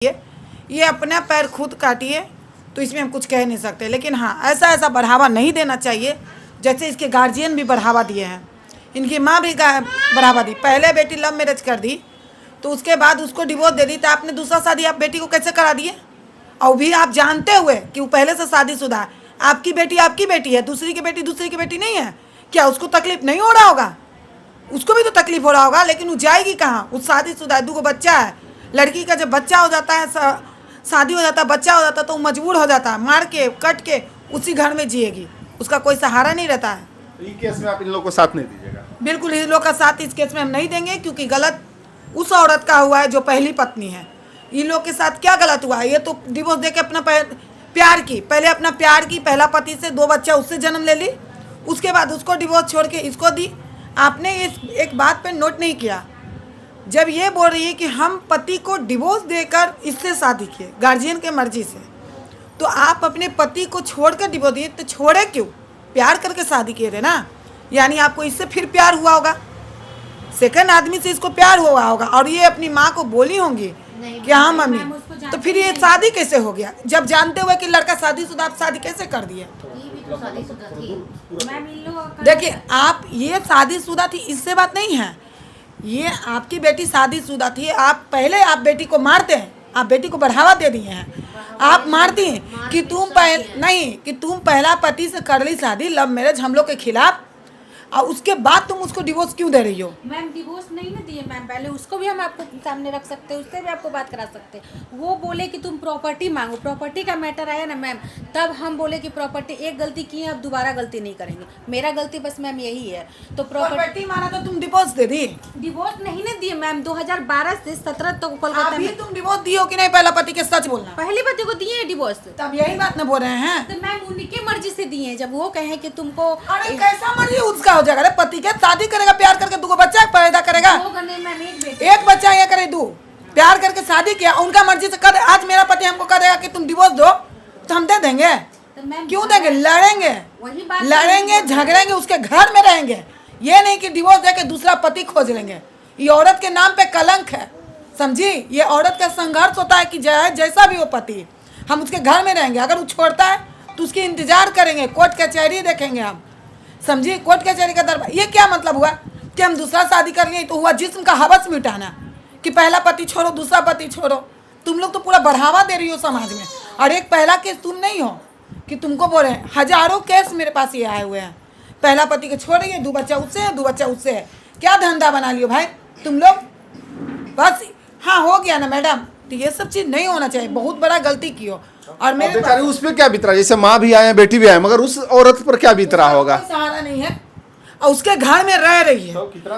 ये अपना पैर खुद काटिए, तो इसमें हम कुछ कह नहीं सकते। लेकिन हाँ, ऐसा बढ़ावा नहीं देना चाहिए जैसे इसके गार्जियन भी बढ़ावा दिए हैं, इनकी माँ भी बढ़ावा दी। पहले बेटी लव मैरिज कर दी, तो उसके बाद उसको डिवोर्स दे दी, तो आपने दूसरा शादी आप बेटी को कैसे करा दिए? और भी आप जानते हुए कि वो पहले से शादीशुदा है। आपकी बेटी है, दूसरी की बेटी नहीं है। क्या उसको तकलीफ नहीं हो रहा होगा? उसको भी तो तकलीफ हो रहा होगा, लेकिन वो जाएगी कहाँ? उस शादीशुदा है, 2 बच्चा है। लड़की का जब बच्चा हो जाता है, शादी हो जाता है, बच्चा हो जाता है, तो वो मजबूर हो जाता है, मार के कट के उसी घर में जिएगी, उसका कोई सहारा नहीं रहता है। तो इस केस में आप इन लोगों को साथ नहीं दीजिएगा? बिल्कुल, इन लोग का साथ इस केस में हम नहीं देंगे, क्योंकि गलत उस औरत का हुआ है जो पहली पत्नी है। इन लोग के साथ क्या गलत हुआ है? ये तो डिवोर्स दे के अपना प्यार की, पहले अपना प्यार की, पहला पति से 2 बच्चा उससे जन्म ले ली, उसके बाद उसको डिवोर्स छोड़ के इसको दी। आपने इस एक बात पे नोट नहीं किया, जब ये बोल रही है कि हम पति को डिवोर्स देकर इससे शादी किए गार्जियन के मर्जी से, तो आप अपने पति को छोड़कर डिवोर्स दिए, तो छोड़े क्यों? प्यार करके शादी किए थे ना, यानी आपको इससे फिर प्यार हुआ होगा, सेकंड आदमी से इसको प्यार हुआ होगा, और ये अपनी माँ को बोली होंगी कि हाँ मम्मी, तो फिर ये शादी कैसे हो गया? जब जानते हुए कि लड़का शादीशुदा, आप शादी कैसे कर दिए? देखिए, आप ये शादीशुदा थी, इससे बात नहीं है। ये आपकी बेटी शादीशुदा थी, आप पहले आप बेटी को मारते हैं, आप बेटी को बढ़ावा दे दिए हैं। आप मारती हैं कि तुम पहला पति से कर ली शादी, लव मैरिज हम लोग के खिलाफ, और उसके बाद तुम उसको डिवोर्स क्यों दे रही हो? मैम डिवोर्स नहीं ना दिए मैम, पहले उसको भी हम आपको सामने रख सकते हैं, उससे भी आपको बात करा सकते हैं। वो बोले कि तुम प्रॉपर्टी मांगो, प्रॉपर्टी का मैटर आया ना मैम, तब हम बोले कि प्रॉपर्टी एक गलती की है, अब दोबारा गलती नहीं करेंगे। मेरा गलती बस मैम यही है। तो प्रॉपर्टी माना तो तुम डिवोर्स दे दी? डिवोर्स नहीं ना दिए मैम, 2012 से 17 तक कोलकाता में। तुम डिवोर्स दियो कि नहीं? पहला पति के सच बोलना। पहली पति को दिए डिवोर्स, तब यही बात न बोल रहे हैं। तो मैम उनकी मर्जी से दिए, जब वो कहे कि तुमको। अरे कैसा मर्जी उसका हो जाएगा? पति के शादी करेगा, प्यार करके 2 बच्चा पैदा करेगा, एक बच्चा ये करे, 2 प्यार करके शादी किया, उनका मर्जी से कर। आज मेरा पति हमको करेगा कि तुम डिवोर्स दो, तो हम दे देंगे? तो क्यों देंगे? लड़ेंगे झगड़ेंगे, उसके घर में रहेंगे। ये नहीं कि डिवोर्स देके दूसरा पति खोज लेंगे। ये औरत के नाम पे कलंक है, समझी? ये औरत का संघर्ष होता है कि जैसा भी हो पति, हम उसके घर में रहेंगे। अगर वो छोड़ता है तो उसकी इंतजार करेंगे, कोर्ट कचहरी देखेंगे हम, समझिए? कोर्ट कचहरी का दरबार। ये क्या मतलब हुआ कि हम दूसरा शादी कर लिए? तो हुआ जिस्म का हवस मिटाना, कि पहला पति छोड़ो, दूसरा पति छोड़ो। तुम लोग तो पूरा बढ़ावा दे रही हो समाज में। और एक पहला केस तुम नहीं हो कि तुमको बोल रहे हैं, हजारों केस मेरे पास ये आए हुए हैं। पहला पति को छोड़ रही है, 2 बच्चा उससे है, 2 बच्चा उससे है। क्या धंधा बना लियो भाई तुम लोग? बस हाँ, हो गया ना मैडम, तो ये सब चीज़ नहीं होना चाहिए। बहुत बड़ा गलती की हो। और मेरे बेचारी उस पर क्या बीत रहा है? जैसे माँ भी आए, बेटी भी आए, मगर उस औरत पर क्या बीत रहा होगा? सहारा नहीं है, और उसके घर में रह रही है,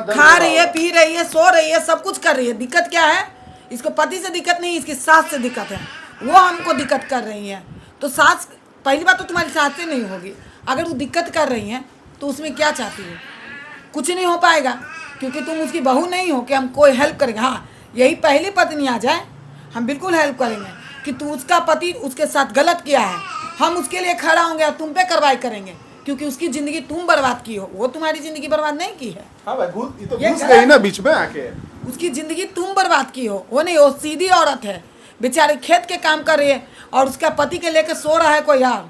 खा रही है, पी रही है, सो रही है, सब कुछ कर रही है। दिक्कत क्या है? इसको पति से दिक्कत नहीं, इसकी सास से दिक्कत है। वो हमको दिक्कत कर रही है। तो सास, पहली बात तो तुम्हारी सास से नहीं होगी। अगर वो दिक्कत कर रही हैं तो उसमें क्या चाहती हो? कुछ नहीं हो पाएगा, क्योंकि तुम उसकी बहू नहीं हो कि हम कोई हेल्प करेंगे। हाँ, यही पहली पत्नी आ जाए, हम बिल्कुल हेल्प करेंगे कि तू, उसका पति उसके साथ गलत किया है, हम उसके लिए खड़ा होंगे, तुम पे कार्रवाई करेंगे, क्योंकि उसकी जिंदगी तुम बर्बाद की हो, वो तुम्हारी जिंदगी बर्बाद नहीं की है। हाँ भाई, घुस गई ना बीच में आके। उसकी जिंदगी तुम बर्बाद की हो, वो नहीं। वो सीधी औरत है, बेचारी खेत के काम कर रही है, और उसका पति के लेके सो रहा है कोई और।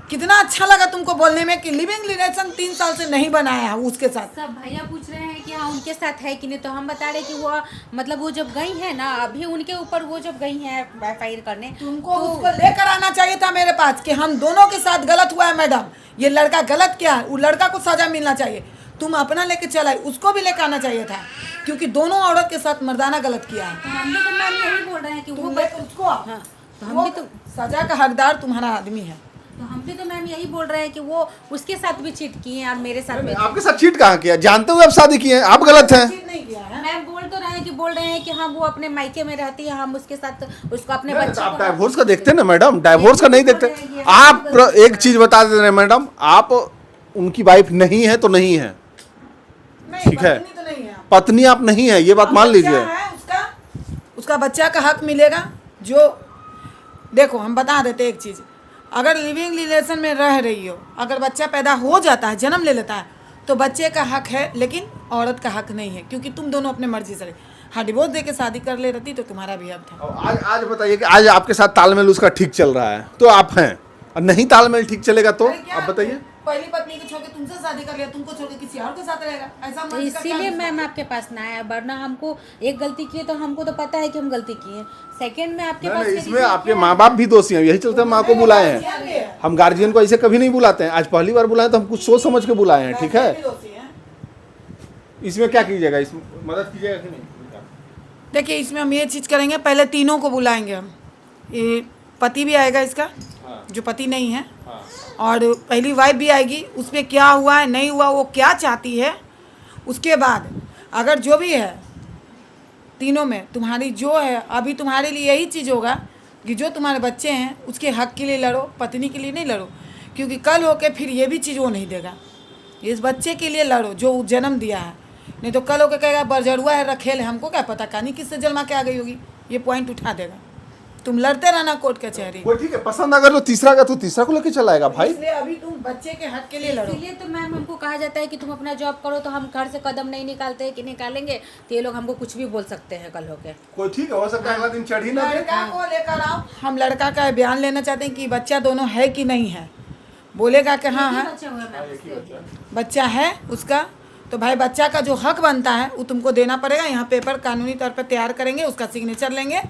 कितना अच्छा लगा तुमको बोलने में कि लिविंग रिलेशन 3 साल से नहीं बनाया है उसके साथ। सब भैया पूछ रहे हैं कि हाँ उनके साथ है कि नहीं, तो हम बता रहे कि वो मतलब वो जब गई है ना, अभी उनके ऊपर वो जब गई है FIR करने, तुमको तो उसको लेकर आना चाहिए था मेरे पास कि हम दोनों के साथ गलत हुआ है मैडम, ये लड़का गलत किया है, वो लड़का को सजा मिलना चाहिए। तुम अपना लेके चलाई, उसको भी लेकर आना चाहिए था, क्योंकि दोनों औरत के साथ मर्दाना गलत किया है। तो हम भी तो मैम यही बोल रहे हैं कि वो उसको, हाँ, तो हम भी तो सजा का हकदार तुम्हारा आदमी है। तो हम भी तो मैम यही बोल रहे हैं कि वो उसके साथ भी चीट किए हैं और मेरे साथ भी। आपके साथ चीट कहाँ किया? जानते हुए आप शादी किए हैं, आप गलत हैं। मैम बोल रहे हैं कि हाँ वो अपने मायके में रहती है, हम उसके साथ उसको अपने बच्चे आप डाइवोर्स का देखते हैं ना मैडम? डाइवोर्स का नहीं देखते आप? एक चीज बता दे रहे मैडम, आप उनकी वाइफ नहीं है तो नहीं है, ठीक है? पत्नी आप नहीं है, ये बात मान लीजिए। उसका बच्चा का हक मिलेगा। जो देखो, हम बता देते एक चीज, अगर लिविंग रिलेशन में रह रही हो, अगर बच्चा पैदा हो जाता है, जन्म ले लेता है, तो बच्चे का हक है, लेकिन औरत का हक नहीं है, क्योंकि तुम दोनों अपने मर्जी से रहे। हाँ डिवोर्स दे के शादी कर ले रहती तो तुम्हारा भी हक था। और आज बताइए कि आज आपके साथ तालमेल उसका ठीक चल रहा है तो आप हैं, और नहीं तालमेल ठीक चलेगा तो अरे क्या, आप बताइए। पहली पत्नी को छोड़ के तुमसे शादी कर लिया, तुमको छोड़ के किसी और के साथ रहेगा, ऐसा तो मन का क्या इसीलिए मतलब? मैम आपके पास ना आया, वरना हमको एक गलती की है तो हमको तो पता है कि हम गलती किए हैं। सेकंड में आपके पास नहीं, ये इसमें reason आपके क्या है? माँ बाप भी दोषी हैं, यही चलते हम माँ को बुलाए हैं। गार्जियन भी है। हम गार्जियन को ऐसे कभी नहीं बुलाते हैं, आज पहली बार बुलाए तो हम कुछ सोच समझ के बुलाए हैं, ठीक गार्जियन भी है। दोषी हैं। इसमें क्या कीजिएगा, इसमें मदद कीजिएगा कि नहीं? देखिए इसमें हम ये चीज़ करेंगे, पहले तीनों को बुलाएंगे हम, ये पति भी आएगा इसका जो पति नहीं है, और पहली वाइफ भी आएगी, उस पर क्या हुआ है नहीं हुआ, वो क्या चाहती है, उसके बाद अगर जो भी है तीनों में तुम्हारी जो है, अभी तुम्हारे लिए यही चीज़ होगा कि जो तुम्हारे बच्चे हैं उसके हक के लिए लड़ो, पत्नी के लिए नहीं लड़ो, क्योंकि कल होके फिर ये भी चीज़ वो नहीं देगा। इस बच्चे के लिए लड़ो जो जन्म दिया है, नहीं तो कल होके कहेगा बरजरुआ है, रखेल है, हमको क्या पता कहानी किससे जन्मा के आ गई होगी, ये पॉइंट उठा देगा। तुम लड़ते रहना कोर्ट कचहरी। वो ठीक है, पसंद अगर जो तीसरा का तो तीसरा को लेके चलाएगा भाई। इसलिए अभी तुम बच्चे के हक के लिए लड़ो। इसीलिए तो मैम हमको कहा जाता है कि तुम अपना जॉब करो, तो हम घर से कदम नहीं निकालते हैं कि निकालेंगे तो ये लोग हमको कुछ भी बोल सकते हैं कल होके। कोई ठीक है, हो सकता है अगला दिन चढ़ ही ना दे। लड़का को लेकर आओ, हम लड़का का बयान लेना चाहते हैं कि बच्चा दोनों है कि नहीं है, बोलेगा कि हाँ है बच्चा हुआ मैम उसके। बच्चा है उसका, तो भाई बच्चा का जो हक बनता है वो तुमको देना पड़ेगा। यहाँ पेपर कानूनी तौर पर तैयार करेंगे, उसका सिग्नेचर लेंगे,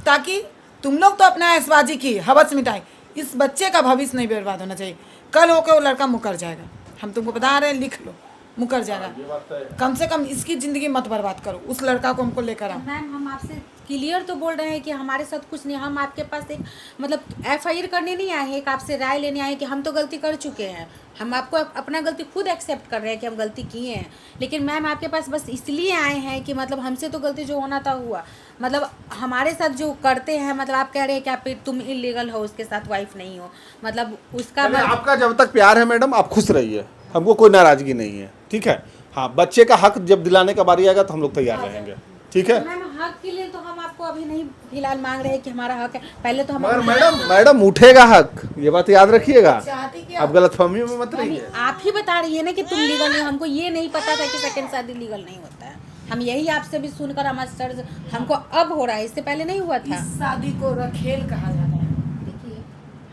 ताकि तुम लोग तो अपना ऐशबाजी की हवस मिटाए, इस बच्चे का भविष्य नहीं बर्बाद होना चाहिए। कल होकर वो लड़का मुकर जाएगा, हम तुमको बता रहे हैं, लिख लो, मुकर जाएगा। कम से कम इसकी ज़िंदगी मत बर्बाद करो, उस लड़का को हमको लेकर आओ। मैम हम आपसे क्लियर तो बोल रहे हैं कि हमारे साथ कुछ नहीं, हम आपके पास एक मतलब FIR करने नहीं आए हैं, एक आपसे राय लेने आए हैं कि हम तो गलती कर चुके हैं, हम आपको अपना गलती खुद एक्सेप्ट कर रहे हैं कि हम गलती किए हैं। लेकिन मैम आपके पास बस इसलिए आए हैं कि मतलब हमसे तो गलती जो होना था हुआ, मतलब हमारे साथ जो करते हैं, मतलब आप कह रहे हैं कि आप तुम इलीगल हो, उसके साथ वाइफ नहीं हो, मतलब उसका आपका जब तक प्यार है मैडम आप खुश रहिए, हमको कोई नाराजगी नहीं है, ठीक है। हाँ, बच्चे का हक जब दिलाने का बारी आएगा तो हम लोग तैयार रहेंगे, ठीक है। मैम हक के लिए तो हम आपको अभी नहीं फिलहाल मांग रहे हैं कि हमारा हक है, पहले तो हम मगर मैडम उठेगा हक, ये बात याद रखिएगा, चाहती क्या? आप गलतफहमी में मत रहिए। आप ही बता रही है ना कि तुम लीगल नहीं, हमको ये नहीं पता था कि सेकंड शादी लीगल नहीं होता है। हम यही आपसे भी सुनकर हमारा सर हमको अब हो रहा है, इससे पहले नहीं हुआ था। इस शादी को रखेल कहा जाता है। देखिए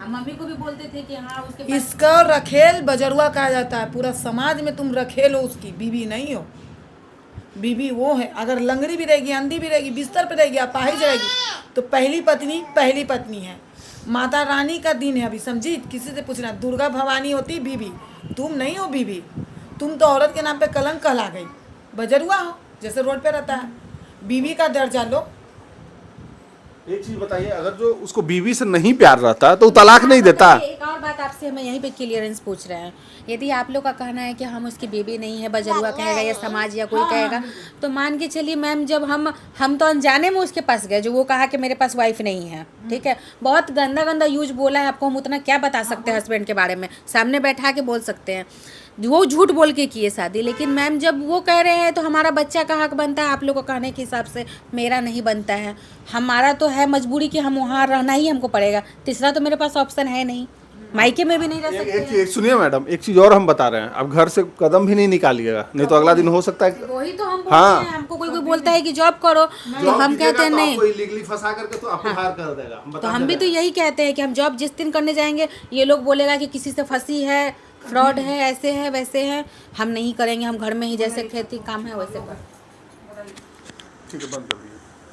हम मम्मी को भी बोलते थे कि हाँ उसके पास इसका रखेल बजरुआ कहा जाता है। पूरा समाज में तुम रखेल हो, उसकी बीवी नहीं हो। बीवी वो है, अगर लंगड़ी भी रहेगी, अंधी भी रहेगी, बिस्तर पे रहेगी, अपाहिज रहेगी, तो पहली पत्नी है। माता रानी का दिन है अभी, समझी? किसी से पूछना, दुर्गा भवानी होती बीवी, तुम नहीं हो बीवी। तुम तो औरत के नाम पे कलंक कहला गई, बजरुआ हो, जैसे रोड पे रहता है। बीवी का दर्जा लो। एक चीज बताइए, अगर जो उसको बीवी से नहीं प्यार रहता तो तलाक नहीं देता। एक और बात आपसे हम यहीं पे क्लियरेंस पूछ रहे हैं, यदि आप लोग का कहना है कि हम उसकी बेबी नहीं है, बजरुआ कहेगा या समाज या कोई कहेगा, तो मान के चलिए मैम, जब हम तो अनजाने में उसके पास गए, जो वो कहा कि मेरे पास वाइफ नहीं है, ठीक है, बहुत गंदा यूज बोला है आपको, हम उतना क्या बता सकते हैं हस्बैंड के बारे में, सामने बैठा के बोल सकते हैं, वो झूठ बोल के किए शादी। लेकिन मैम जब वो कह रहे हैं तो हमारा बच्चा का हक बनता है, आप लोग को कहने के हिसाब से मेरा नहीं बनता है। हमारा तो है मजबूरी कि हम वहाँ रहना ही हमको पड़ेगा, तीसरा तो मेरे पास ऑप्शन है नहीं, मायके में भी नहीं रह सकते। एक सुनिए मैडम, एक चीज और हम बता रहे हैं, अब घर से कदम भी नहीं निकालिएगा, नहीं तो अगला दिन हो सकता है। वही तो हम बोलते हैं, हमको कोई बोलता है कि जॉब करो, तो हम कहते हैं नहीं, लीगली फंसा करके तो आपको बाहर कर देगा। तो हम भी तो यही कहते हैं कि हम जॉब जिस दिन करने जाएंगे, ये लोग बोलेगा कि किसी से फंसी है, फ्रॉड है, ऐसे है वैसे है, हम नहीं करेंगे, हम घर में ही जैसे खेती काम है वैसे कर। ठीक है, बंद कर।